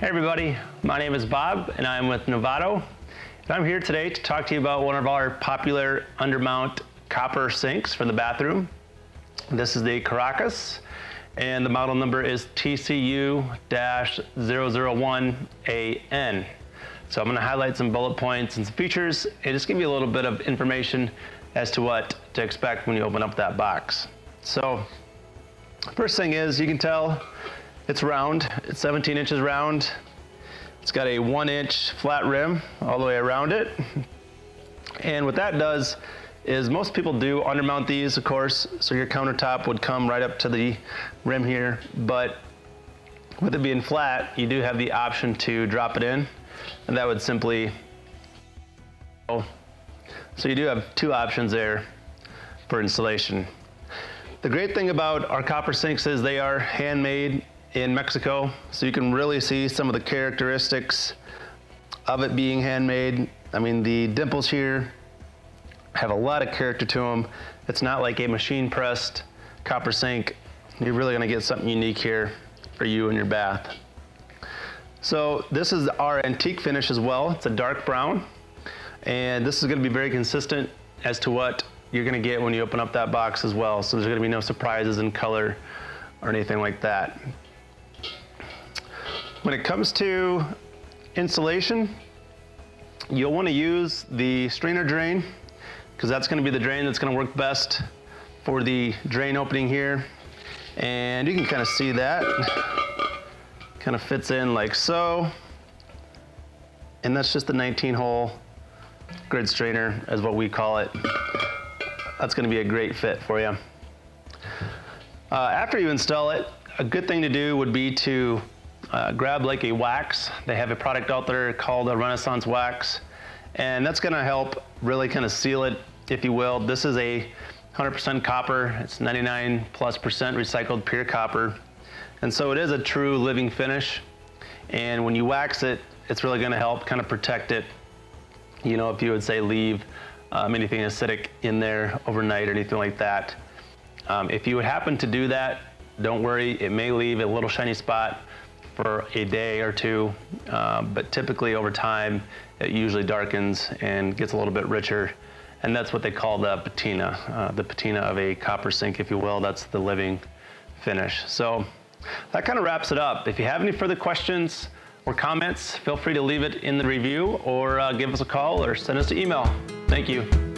Hey everybody, my name is Bob and I'm with Novatto. And I'm here today to talk to you about one of our popular undermount copper sinks for the bathroom. This is the Caracas and the model number is TCU-001AN. So I'm going to highlight some bullet points and some features and just give you a little bit of information as to what to expect when you open up that box. So first thing is, you can tell it's round. It's 17 inches round. It's got a 1-inch flat rim all the way around it. And what that does is most people do undermount these, of course, so your countertop would come right up to the rim here. But with it being flat, you do have the option to drop it in, and that would simply, so you do have two options there for installation. The great thing about our copper sinks is they are handmade in Mexico, so you can really see some of the characteristics of it being handmade. I mean, the dimples here have a lot of character to them. It's not like a machine pressed copper sink. You're really gonna get something unique here for you and your bath. So this is our antique finish as well. It's a dark brown, and this is gonna be very consistent as to what you're gonna get when you open up that box as well. So there's gonna be no surprises in color or anything like that. When it comes to installation, you'll want to use the strainer drain, because that's going to be the drain that's going to work best for the drain opening here. And you can kind of see that kind of fits in like so. And that's just the 19-hole grid strainer, as what we call it. That's going to be a great fit for you. After you install it, a good thing to do would be to grab like a wax. They have a product out there called a Renaissance wax, and that's going to help really kind of seal it, if you will. This is a 100% copper. It's 99+% recycled pure copper, and so it is a true living finish. And when you wax it, it's really going to help kind of protect it. You know, if you would say leave anything acidic in there overnight or anything like that. If you would happen to do that, don't worry, it may leave a little shiny spot for a day or two, but typically over time it usually darkens and gets a little bit richer, and that's what they call the patina of a copper sink, if you will. That's the living finish. So that kind of wraps it up. If you have any further questions or comments, feel free to leave it in the review or give us a call or send us an email. Thank you.